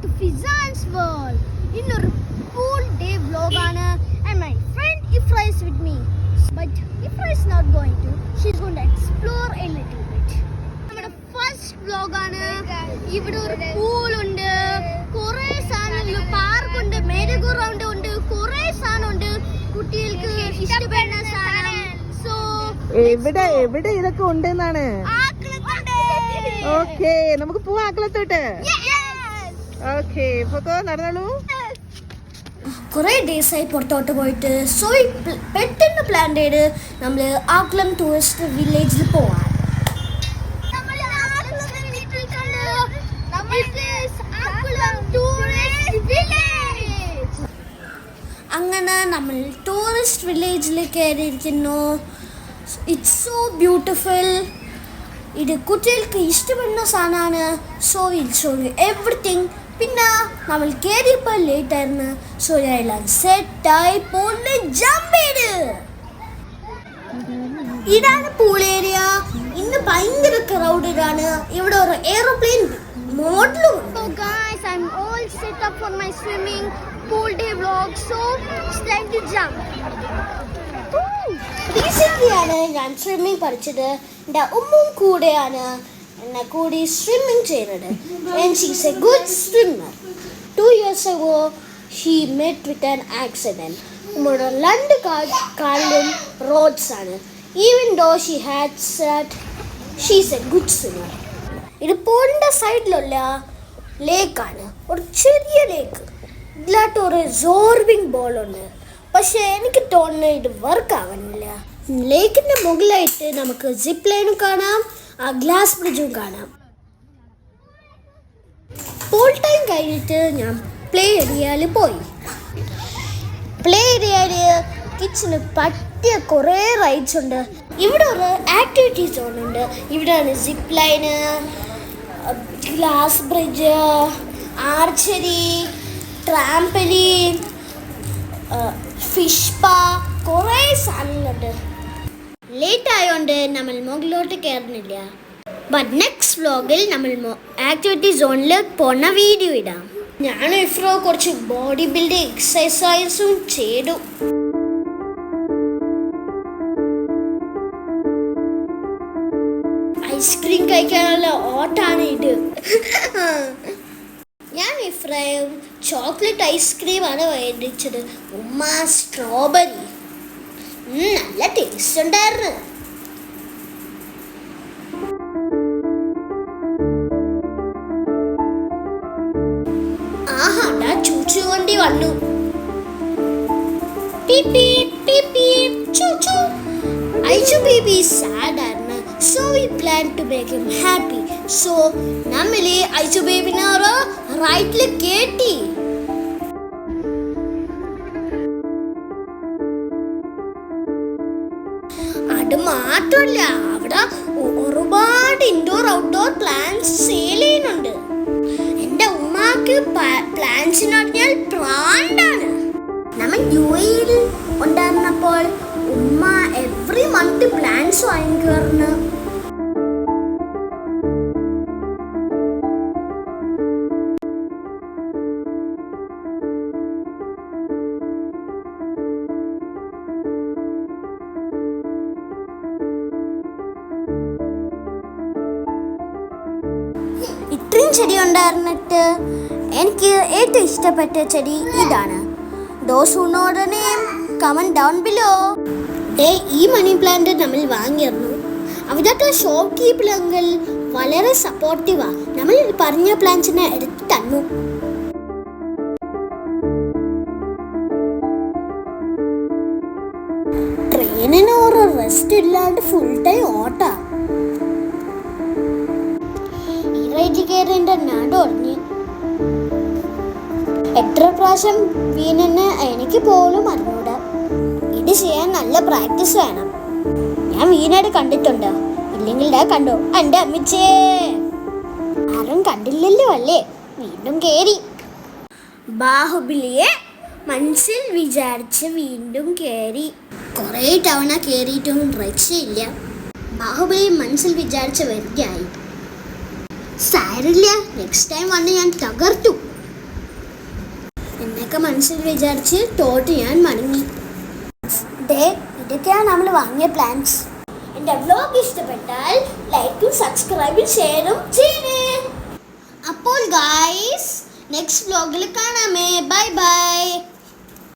to Fizan's world. ഇന്നൊരു full day vlog ആണ് and my friend Ifra is with me. But Ifra is not going to. She's going to explore a little bit. നമ്മുടെ first vlog ആണ്. ഇവിടെ ഒരു pool ഉണ്ട്, കുറേ സാധനങ്ങൾ, park ഉണ്ട്, merry go round ഉണ്ട്, കുറേ സാധനം ഉണ്ട് കുട്ടികൾക്ക് ഇഷ്ടപ്പെടുന്ന സാധനം. So എവിടെ ഇതൊക്കെ ഉണ്ടെന്നാണ്. ഓക്കേ, നമുക്ക് പോവാം ആക്കളത്തോട്ട്. ഓക്കേ, പോക്കോ, നടന്നോളൂ. കുറേ ഡേയ്സ് ആയി പുറത്തോട്ട് പോയിട്ട്. സോ പെട്ടെന്ന് പ്ലാൻ ചെയ്ത് നമ്മൾ ആക്കുളം ടൂറിസ്റ്റ് വില്ലേജിൽ പോവാൻ. അങ്ങനെ നമ്മൾ ടൂറിസ്റ്റ് വില്ലേജിൽ കയറിയിരിക്കുന്നു. It's so beautiful. ഇത് കുട്ടികൾക്ക് ഇഷ്ടപ്പെടുന്ന സാധനമാണ്. So will show you everything. പിന്നെ നമ്മൾ കയറിയപ്പോൾ ലേറ്റ് ആയിരുന്നു. സോ എല്ലാം സെറ്റായി പോന്ന് ജമ്പ് ചെയ്ത്. ഇതാണ് പൂൾ ഏരിയ. ഇന്ന് ഭയങ്കര ക്രൗഡഡ് ആണ്. ഇവിടെ ഒരു എയർപ്ലെയിൻ മോഡലും. So guys, I'm all set up for my swimming pool day vlog. So it's time to jump. Recently ആണ് ഞാൻ സ്വിമ്മിങ് പഠിച്ചത്. എൻ്റെ ഉമ്മും കൂടെയാണ് എന്നെ കൂടി സ്വിമ്മിങ് ചെയ്യുന്നത്. And she's a good swimmer. 2 years ago she met with an accident. നമ്മുടെ രണ്ട് കാലിലും റോഡ്സ് ആണ്. Even though she had said she's a good swimmer. ഇത് പോളിൻ്റെ സൈഡിലുള്ള ലേക്കാണ്, ഒരു ചെറിയ ലേക്ക്. ഇതിലായിട്ട് ഒരു സോർബിങ് ബോളുണ്ട്. പക്ഷേ എനിക്ക് തോന്നുന്നു ഇത് വർക്ക് ആവുന്നില്ല. ലേക്കിൻ്റെ മുകളിലായിട്ട് നമുക്ക് സിപ്പ് ലൈനും കാണാം, ആ ഗ്ലാസ് ബ്രിഡ്ജും കാണാം. പൂൾ ടൈം കഴിഞ്ഞിട്ട് ഞാൻ പ്ലേ ഏരിയയിൽ പോയി. പ്ലേ ഏരിയയിൽ കിഡ്സിന് പറ്റിയ കുറേ റൈഡ്സ് ഉണ്ട്. ഇവിടെ ഒരു ആക്ടിവിറ്റി സോൺ ഉണ്ട്. ഇവിടെയാണ് zip line, glass bridge, archery, trampoline, fish പാ, കുറേ സാധനങ്ങളുണ്ട്. ലേറ്റ് ആയതുകൊണ്ട് നമ്മൾ മുകളിലോട്ട് കയറുന്നില്ല. ബട്ട് നെക്സ്റ്റ് വ്ലോഗിൽ നമ്മൾ ആക്ടിവിറ്റി സോണിൽ പോണ വീഡിയോ ഇടാം. ഞാൻ ഇഫ്രോ കുറച്ച് ബോഡി ബിൽഡിംഗ് എക്സസൈസും ചെയ്തു. ഐസ്ക്രീം കഴിക്കാനുള്ള ഓട്ടാണ് ഇത്. ഞാൻ ഇഫ്രയും ചോക്ലേറ്റ് ഐസ്ക്രീമാണ് മേടിച്ചത്. ഉമ്മ സ്ട്രോബെറി. നല്ല ടേസ്റ്റ് ഉണ്ടായിരുന്നു. ആഹാ, ചൂച്ചു വണ്ടി വന്നു. ഐച്ചു ബേബി സാഡ് ആയിരുന്നു. So we plan to make him happy. So namile Aichu baby na oru right le keti. Adu maatralla avada orupaad indoor outdoor plants sale cheyyunnundu. Ende ummakku plants nu parnal prandaanu. Namal UAE il undarnappol umma every month plants vaangikarnu. ഇത്രയും ചെടി ഉണ്ടായിരുന്നിട്ട് എനിക്ക് ഏറ്റവും ഇഷ്ടപ്പെട്ട ചെടി ഇതാണ്. Those who know the name, comment down below. ഈ money plant നമ്മൾ വാങ്ങിയിരുന്നു. അവിടുത്തെ ഷോപ്പ് കീപ്പർ വളരെ സപ്പോർട്ടീവാണ്. നമ്മൾ പറഞ്ഞ പ്ലാന്റ്സിനെ എടുത്ത് തന്നു. ട്രെയിനിന് ഒരു റെസ്റ്റ് ഇല്ലാണ്ട് ഫുൾ ടൈം ഓട്ടാ. ഈ റൈഡിൽ കയറി എൻ്റെ നാട് ഉറങ്ങി. എത്ര പ്രാവശ്യം വീണെന്ന് എനിക്ക് പോലും അറിഞ്ഞൂടാ. ഇത് ചെയ്യാൻ നല്ല പ്രാക്ടീസ് വേണം. ഞാൻ വീണായിട്ട് കണ്ടിട്ടുണ്ട്. ഇല്ലെങ്കിൽ കണ്ടോ എൻ്റെ അമ്മച്ചേ. ആരും കണ്ടില്ലല്ലോ അല്ലേ. വീണ്ടും കയറി. ബാഹുബലിയെ മനസ്സിൽ വിചാരിച്ച് വീണ്ടും കയറി. കുറേ തവണ കയറിയിട്ടും രക്ഷയില്ല. ബാഹുബലി മനസ്സിൽ വിചാരിച്ച വെറുതെയായി. സാരില്ല, നെക്സ്റ്റ് ടൈം വന്ന് ഞാൻ തകർത്തു. എന്നൊക്കെ മനസ്സിൽ വിചാരിച്ച് തോട്ട് ഞാൻ മടങ്ങി. ഇതൊക്കെയാണ് നമ്മൾ വാങ്ങിയ പ്ലാൻസ്. എൻ്റെ വ്ലോഗ് ഇഷ്ടപ്പെട്ടാൽ ലൈക്കും സബ്സ്ക്രൈബും ഷെയറും ചെയ്യണേ. അപ്പോൾ ഗായ്സ് നെക്സ്റ്റ് വ്ലോഗിൽ കാണാമേ. Bye by.